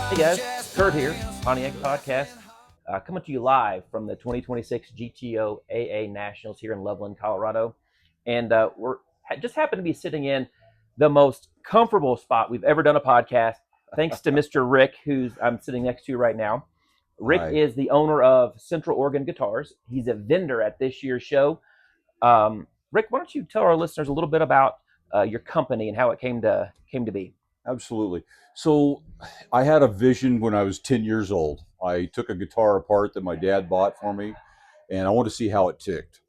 Hey guys, Kurt here, Pontiac Podcast, coming to you live from the 2026 GTO AA Nationals here in Loveland, Colorado. And we're just happen to be sitting in the most comfortable spot we've ever done a podcast, thanks to Mr. Rick, who's I'm sitting next to right now. Rick Hi. is the owner of Central Oregon Guitars. He's a vendor at this year's show. Rick, why don't you tell our listeners a little bit about your company and how it came to be? Absolutely. So I had a vision when I was 10 years old. I took a guitar apart that my dad bought for me, and I wanted to see how it ticked.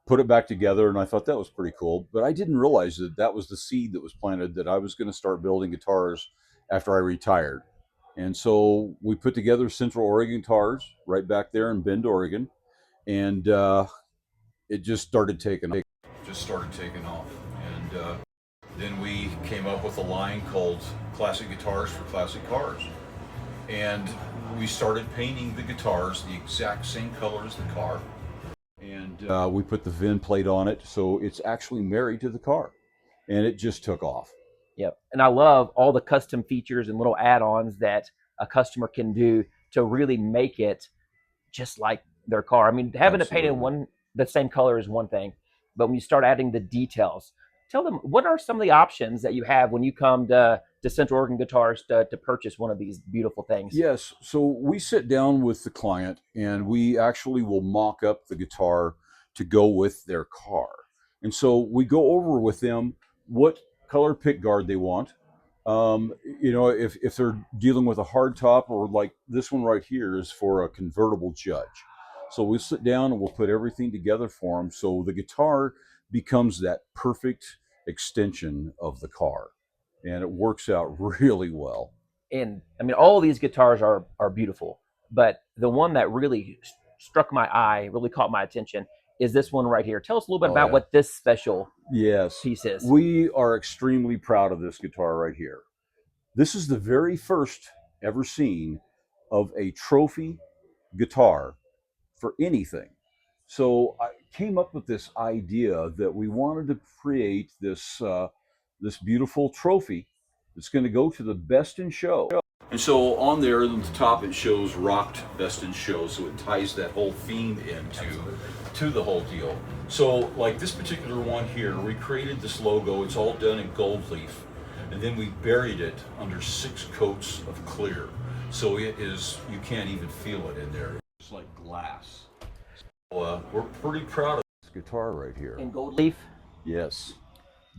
Put it back together, and I thought that was pretty cool. But I didn't realize that that was the seed that was planted, that I was going to start building guitars after I retired. And so we put together Central Oregon Guitars right back there in Bend, Oregon, and it just started taking off. And then we came up with a line called Classic Guitars for Classic Cars. And we started painting the guitars the exact same color as the car. And we put the VIN plate on it, so it's actually married to the car. And it just took off. Yep. And I love all the custom features and little add-ons that a customer can do to really make it just like their car. I mean, having it painted the same color is one thing, but when you start adding the details, tell them what are some of the options that you have when you come to Central Oregon Guitars to purchase one of these beautiful things. Yes. So we sit down with the client and we actually will mock up the guitar to go with their car. And so we go over with them what color pick guard they want. If they're dealing with a hard top, or like this one right here is for a convertible Judge. So we sit down and we'll put everything together for them. So the guitar becomes that perfect extension of the car, and it works out really well. And I mean, all of these guitars are beautiful, but the one that really struck my eye, really caught my attention, is this one right here. Tell us a little bit about what this special piece is. We are extremely proud of this guitar right here. This is the very first ever seen of a trophy guitar for anything. So I came up with this idea that we wanted to create this beautiful trophy that's going to go to the best in show. And so on there at the top it shows rocked best in show, so it ties that whole theme into the whole deal. So like this particular one here, we created this logo. It's all done in gold leaf, and then we buried it under 6 coats of clear, so it is, you can't even feel it in there. It's like glass. So, we're pretty proud of this guitar right here. In gold leaf? Yes,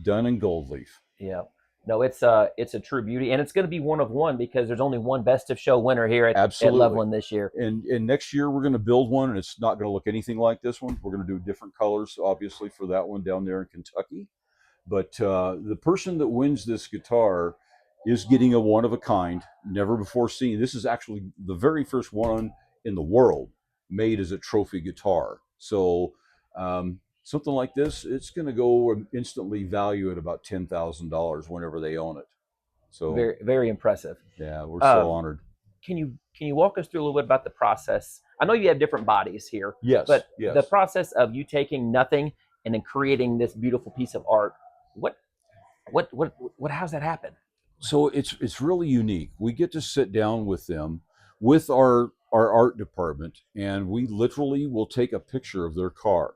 done in gold leaf. Yeah. No, it's a true beauty, and it's going to be one of one because there's only one best of show winner here at Loveland this year. And next year we're going to build one, and it's not going to look anything like this one. We're going to do different colors, obviously, for that one down there in Kentucky. But the person that wins this guitar is getting a one of a kind, never before seen. This is actually the very first one in the world made as a trophy guitar. So something like this, it's going to go instantly value at about $10,000 whenever they own it. So very, very impressive. Yeah, we're so honored. Can you walk us through a little bit about the process? I know you have different bodies here. Yes. But the process of you taking nothing and then creating this beautiful piece of art, how's that happen? So it's really unique. We get to sit down with them, with our art department, and we literally will take a picture of their car.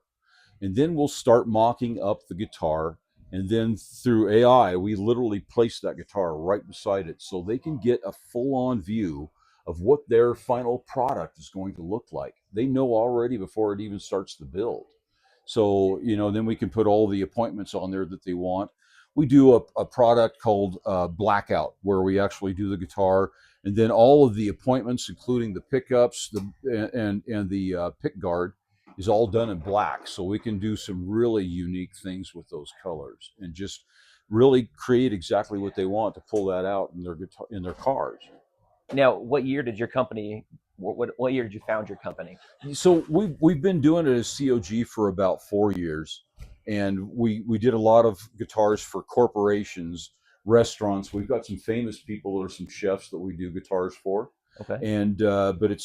And then we'll start mocking up the guitar. And then through AI, we literally place that guitar right beside it so they can get a full-on view of what their final product is going to look like. They know already before it even starts to build. So, then we can put all the appointments on there that they want. We do a product called Blackout, where we actually do the guitar, and then all of the appointments, including the pickups and the pick guard, is all done in black. So we can do some really unique things with those colors and just really create exactly what they want to pull that out in their cars. Now, what year did your company? What year did you found your company? So we've been doing it as COG for about 4 years, and we did a lot of guitars for corporations, restaurants. We've got some famous people that are some chefs that we do guitars for. Okay. And but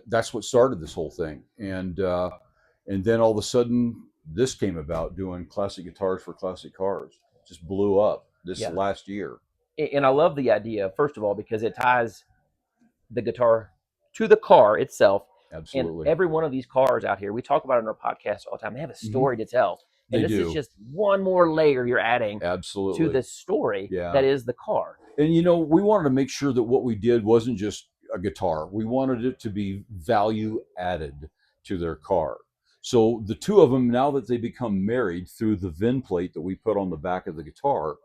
that's what started this whole thing, and then all of a sudden this came about, doing classic guitars for classic cars. Just blew up this last year. And I love the idea, first of all, because it ties the guitar to the car itself. And Absolutely. every one of these cars out here, we talk about it in our podcast all the time. They have a story to tell. And They this is do. just one more layer you're adding to Absolutely. this story Yeah. that is the car. And we wanted to make sure that what we did wasn't just a guitar. We wanted it to be value added to their car. So the two of them, now that they become married through the VIN plate that we put on the back of the guitar,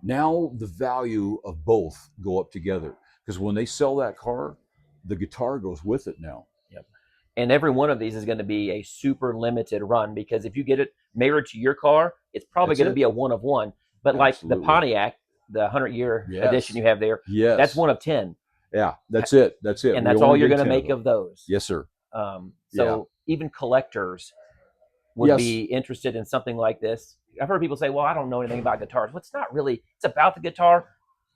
now the value of both go up together. Because when they sell that car, the guitar goes with it now. Yep. And every one of these is going to be a super limited run, because if you get it married to your car, it's probably going to be a one of one. But Absolutely. like the Pontiac, the 100-year edition you have there, yes, that's one of 10. Yeah, that's it. And that's all you're going to make of those. Yes, sir. So even collectors would be interested in something like this. I've heard people say, well, I don't know anything about guitars. Well, it's not really, it's about the guitar.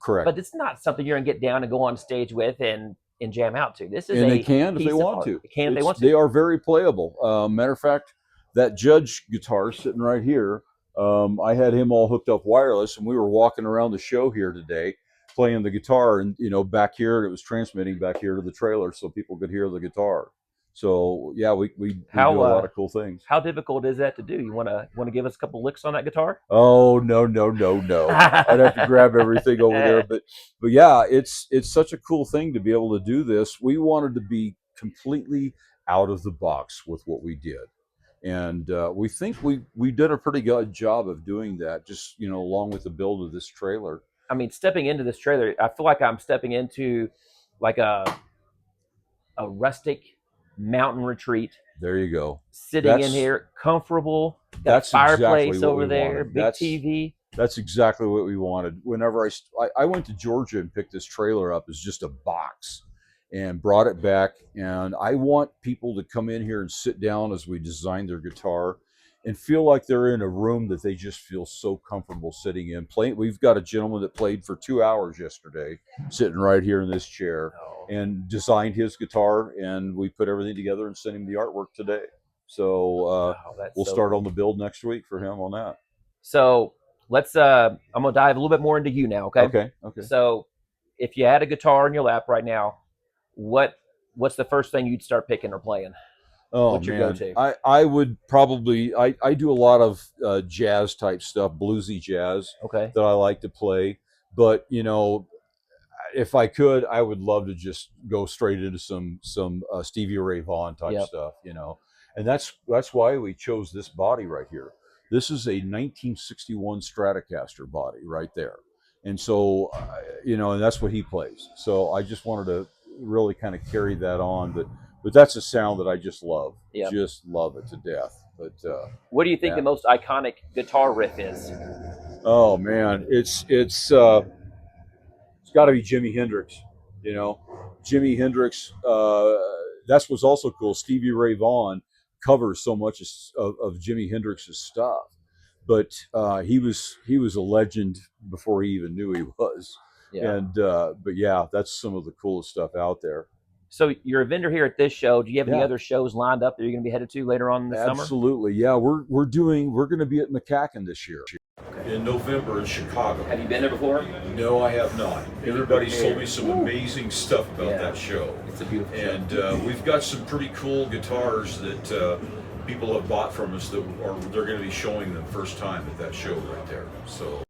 Correct. But it's not something you're going to get down and go on stage with and jam out to. This is they can if they want to. They can if they want to. They are very playable. Matter of fact, that Judge guitar sitting right here, I had him all hooked up wireless, and we were walking around the show here today playing the guitar, and back here it was transmitting back here to the trailer so people could hear the guitar. So yeah, we do a lot of cool things. How difficult is that to do? You want to give us a couple licks on that guitar? Oh no! I'd have to grab everything over there. But yeah, it's such a cool thing to be able to do this. We wanted to be completely out of the box with what we did, and we think we did a pretty good job of doing that. Just along with the build of this trailer. I mean, stepping into this trailer, I feel like I'm stepping into like a rustic mountain retreat. There you go. Sitting in here, comfortable. Got a fireplace exactly over there, big TV. That's exactly what we wanted. Whenever I went to Georgia and picked this trailer up as just a box and brought it back, and I want people to come in here and sit down as we design their guitar and feel like they're in a room that they just feel so comfortable sitting in. We've got a gentleman that played for 2 hours yesterday, sitting right here in this chair. And designed his guitar, and we put everything together and sent him the artwork today. So we'll start on the build next week for him on that. So let's I'm gonna dive a little bit more into you now. Okay. So if you had a guitar in your lap right now, what's the first thing you'd start picking or playing? What's your go-to? I would probably I do a lot of jazz type stuff, bluesy jazz. Okay. That I like to play, but if I could, I would love to just go straight into some Stevie Ray Vaughan type stuff, and that's why we chose this body right here. This is a 1961 Stratocaster body right there, and so and that's what he plays. So I just wanted to really kind of carry that on, but that's a sound that I just love, just love it to death. But what do you think the most iconic guitar riff is? Oh man, it's got to be Jimi Hendrix. Jimi Hendrix. That's what's also cool. Stevie Ray Vaughan covers so much of Jimi Hendrix's stuff, but he was a legend before he even knew he was. Yeah. And but yeah, that's some of the coolest stuff out there. So you're a vendor here at this show. Do you have any other shows lined up that you're going to be headed to later on in the summer? Absolutely. Yeah, we're going to be at McCacken this year. In November in Chicago. Have you been there before? No, I have not. Everybody's told me some amazing stuff about that show. It's a beautiful show. And we've got some pretty cool guitars that people have bought from us they're going to be showing them first time at that show right there. So,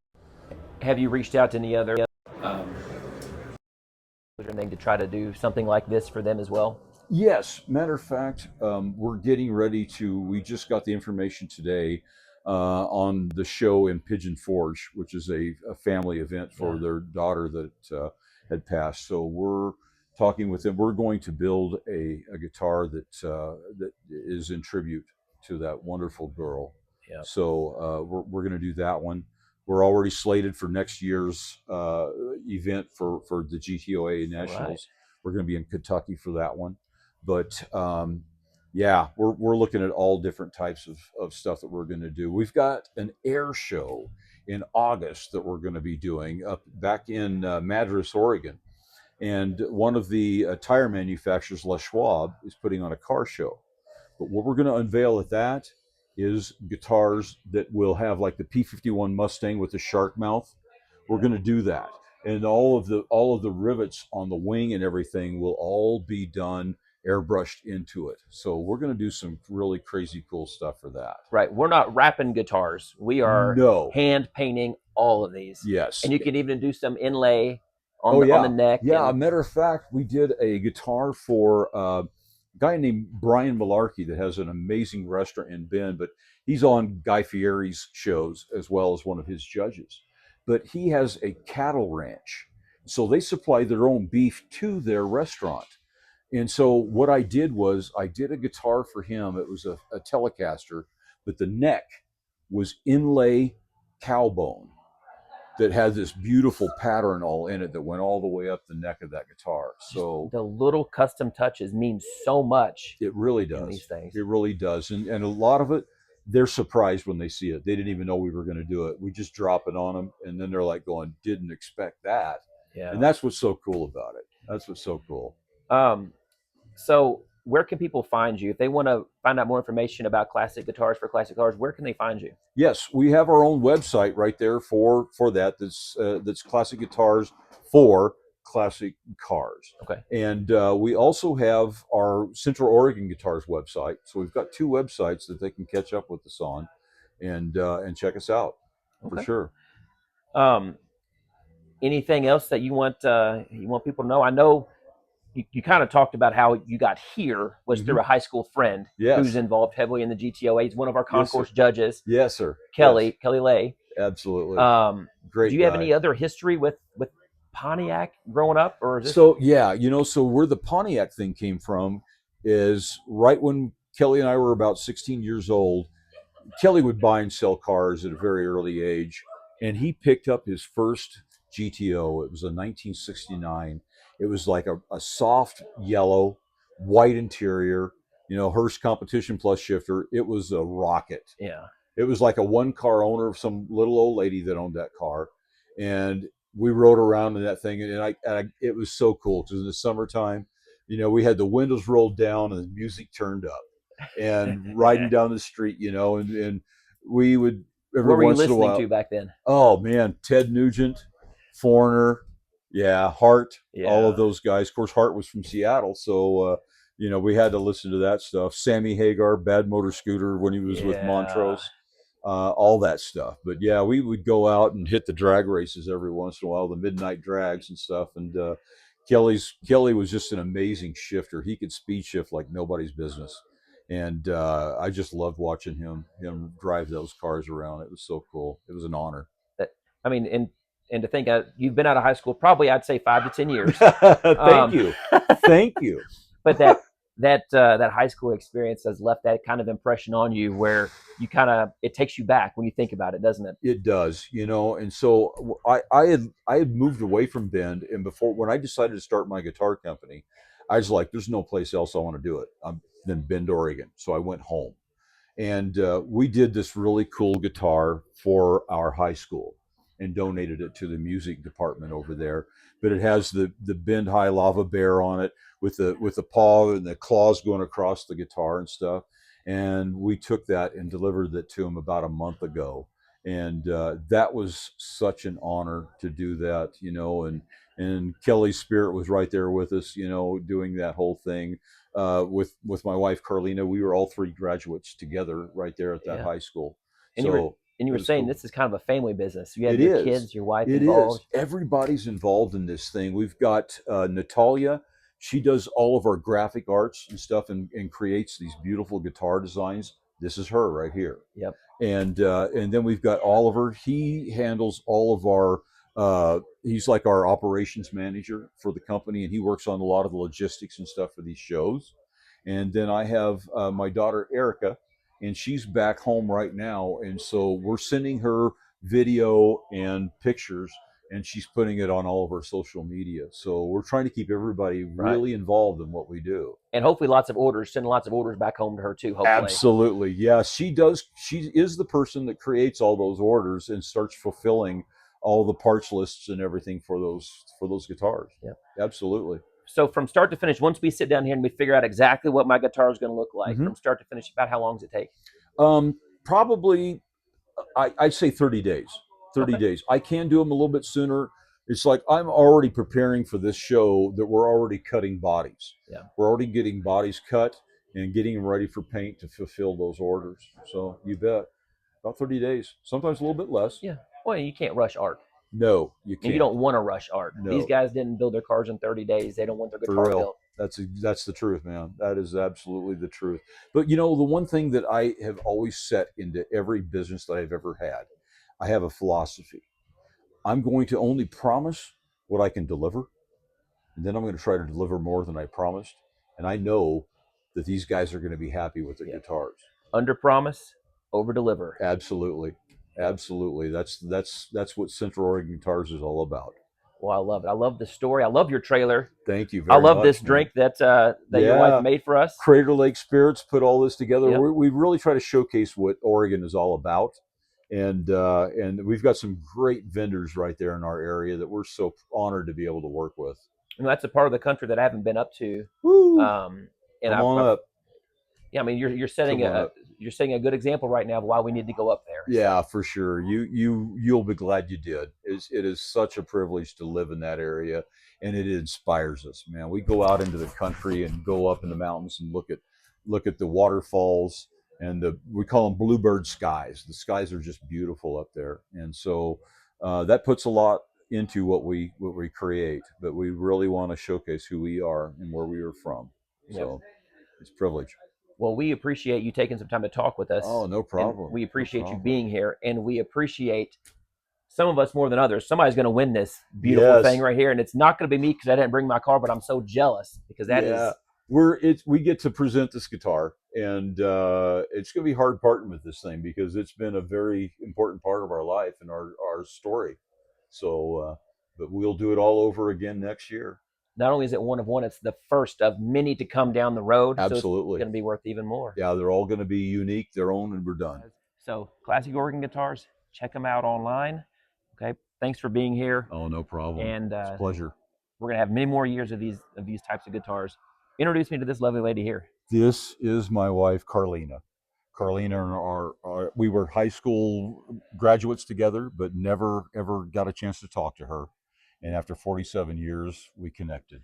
have you reached out to any other to try to do something like this for them as well? Yes. Matter of fact, we're getting ready to. We just got the information today. On the show in Pigeon Forge, which is a family event for their daughter that had passed. So we're talking with them. We're going to build a guitar that is in tribute to that wonderful girl. Yeah. So we're going to do that one. We're already slated for next year's event for the GTOA Nationals. Right. We're going to be in Kentucky for that one. But yeah, we're looking at all different types of stuff that we're going to do. We've got an air show in August that we're going to be doing up back in Madras, Oregon. And one of the tire manufacturers, Les Schwab, is putting on a car show. But what we're going to unveil at that is guitars that will have like the P-51 Mustang with the shark mouth. We're going to do that. and all of the rivets on the wing and everything will all be done airbrushed into it. So we're going to do some really crazy cool stuff for that. Right. We're not wrapping guitars. We are No. hand painting all of these. Yes. And you can even do some inlay on Oh the yeah. neck. Yeah. A And matter of fact, we did a guitar for a guy named Brian Malarkey that has an amazing restaurant in Bend, but he's on Guy Fieri's shows as well as one of his judges. But he has a cattle ranch. So they supply their own beef to their restaurant. And so what I did was I did a guitar for him. It was a Telecaster, but the neck was inlay cowbone that had this beautiful pattern all in it that went all the way up the neck of that guitar. So the little custom touches mean so much. it really in does. these things. It really does. And a lot of it, they're surprised when they see it. They didn't even know we were going to do it. We just drop it on them, and then they're like going, didn't expect that. Yeah. And that's what's so cool about it. That's what's so cool. So where can people find you if they want to find out more information about classic guitars for classic cars? Where can they find you? Yes, we have our own website right there for that. That's Classic Guitars for Classic Cars. Okay. And we also have our Central Oregon Guitars website. So we've got two websites that they can catch up with us on, and check us out for sure. Anything else that you want people to know? I know you kind of talked about how you got here was through a high school friend who's involved heavily in the GTOA. He's one of our concourse judges. Yes, sir. Kelly Lay. Absolutely. Great. Do you have any other history with Pontiac growing up, or is this... So yeah, so where the Pontiac thing came from is right when Kelly and I were about 16 years old. Kelly would buy and sell cars at a very early age, and he picked up his first GTO. It was a 1969. It was like a soft yellow, white interior, Hurst Competition Plus shifter. It was a rocket. Yeah. It was like a one-car owner of some little old lady that owned that car. And we rode around in that thing, and it was so cool because in the summertime, we had the windows rolled down and the music turned up, and riding down the street, and we would every what were you once in a listening while. to back then? Oh man, Ted Nugent, Foreigner, Hart, all of those guys. Of course, Hart was from Seattle, so we had to listen to that stuff. Sammy Hagar, Bad Motor Scooter when he was with Montrose. All that stuff. But yeah, we would go out and hit the drag races every once in a while, the midnight drags and stuff. And Kelly was just an amazing shifter. He could speed shift like nobody's business. And I just loved watching him drive those cars around. It was so cool. It was an honor. I mean, and to think you've been out of high school probably, I'd say 5 to 10 years. Thank you. Thank you. But that high school experience has left that kind of impression on you where you it takes you back when you think about it, doesn't it? It does, and so I had moved away from Bend, and when I decided to start my guitar company, I was like, there's no place else I want to do it than Bend, Oregon. So I went home, and we did this really cool guitar for our high school and donated it to the music department over there. But it has the Bend High Lava Bear on it with the paw and the claws going across the guitar and stuff. And we took that and delivered it to him about a month ago. And that was such an honor to do that, and Kelly's spirit was right there with us, doing that whole thing. With my wife, Carlina, we were all three graduates together right there at that high school. And you were saying cool. This is kind of a family business. You have your kids, your wife involved. It is. Everybody's involved in this thing. We've got Natalia. She does all of our graphic arts and stuff and creates these beautiful guitar designs. This is her right here. Yep. And then we've got Oliver. He handles all of our, he's like our operations manager for the company, and he works on a lot of the logistics and stuff for these shows. And then I have my daughter, Erica, and she's back home right now. And so we're sending her video and pictures, and she's putting it on all of our social media. So we're trying to keep everybody really involved in what we do. And hopefully sending lots of orders back home to her too, hopefully. Absolutely. Yeah, she does. She is the person that creates all those orders and starts fulfilling all the parts lists and everything for those guitars. Yeah, absolutely. So from start to finish, once we sit down here and we figure out exactly what my guitar is going to look like, from start to finish, about how long does it take? Probably, I'd say 30 days. 30 days. I can do them a little bit sooner, It's like I'm already preparing for this show that we're already cutting bodies. Yeah. We're already getting bodies cut and getting them ready for paint to fulfill those orders. So you bet. About 30 days, sometimes a little bit less. Yeah. Well, you can't rush art. No, you can't. And you don't want to rush art. No. These guys didn't build their cars in 30 days. They don't want their guitar built. That's the truth, man. That is absolutely the truth. But the one thing that I have always set into every business that I've ever had, I have a philosophy. I'm going to only promise what I can deliver, and then I'm going to try to deliver more than I promised. And I know that these guys are going to be happy with their guitars. Under promise, over deliver. Absolutely. That's what Central Oregon Guitars is all about. Well, I love it. I love the story. I love your trailer. Thank you very much. I love this drink that your wife made for us. Crater Lake Spirits put all this together. Yep. We really try to showcase what Oregon is all about. And we've got some great vendors right there in our area that we're so honored to be able to work with. And that's a part of the country that I haven't been up to. Woo! And Come on up. Yeah, I mean, you're setting a good example right now of why we need to go up there. Yeah, for sure. You'll be glad you did. It is such a privilege to live in that area, and it inspires us, man. We go out into the country and go up in the mountains and look at the waterfalls, and we call them bluebird skies. The skies are just beautiful up there, and so that puts a lot into what we create. But we really want to showcase who we are and where we are from. So it's a privilege. Well, we appreciate you taking some time to talk with us. Oh, no problem. We appreciate you being here, and we appreciate some of us more than others. Somebody's going to win this beautiful thing right here, and it's not going to be me because I didn't bring my car, but I'm so jealous because that is. We get to present this guitar, and it's going to be hard parting with this thing because it's been a very important part of our life and our story. So, but we'll do it all over again next year. Not only is it one of one, it's the first of many to come down the road. Absolutely. So it's going to be worth even more. Yeah, they're all going to be unique, their own, and we're done. So Classic Oregon Guitars, check them out online. Okay, thanks for being here. Oh, no problem. And it's a pleasure. We're going to have many more years of these types of guitars. Introduce me to this lovely lady here. This is my wife, Carlina. Carlina and we were high school graduates together, but never, ever got a chance to talk to her. And after 47 years, we connected.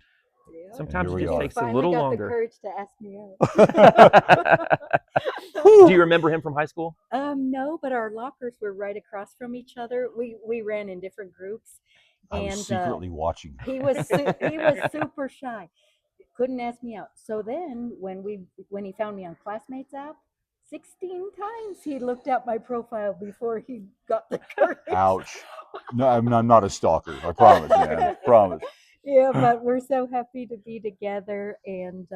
Yeah. Sometimes it just takes a little longer. The courage to ask me out. Do you remember him from high school? No, but our lockers were right across from each other. We ran in different groups. I was secretly watching. He was super shy. Couldn't ask me out. So then when he found me on Classmates app, 16 times he looked at my profile before he got the courage. Ouch. No, I'm not a stalker. I promise, man. I promise. Yeah, but we're so happy to be together and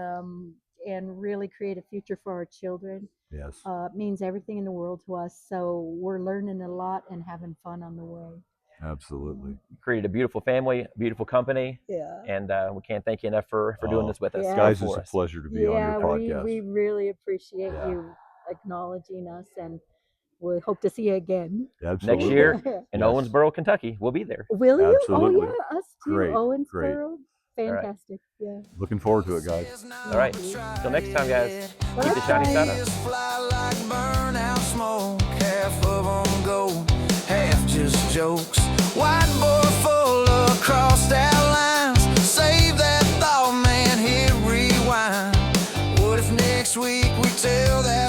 really create a future for our children. Yes. It means everything in the world to us. So we're learning a lot and having fun on the way. Absolutely. You created a beautiful family, a beautiful company. Yeah. And we can't thank you enough for doing this with us. Yeah. Guys, it's a pleasure to be on your podcast. We really appreciate you acknowledging us, and we hope to see you again Absolutely. Next year in Owensboro, Kentucky. We'll be there. Will you? Absolutely. Oh yeah, us too. Great. Owensboro. Great. Fantastic. Yeah. Looking forward to it, guys. All right. Till next time, guys. Keep the shiny side up. Fly like burnout smoke, half of them go, half just jokes. Whiteboard full of crossed out lines. Save that thought, man, hit rewind. What if next week we tell that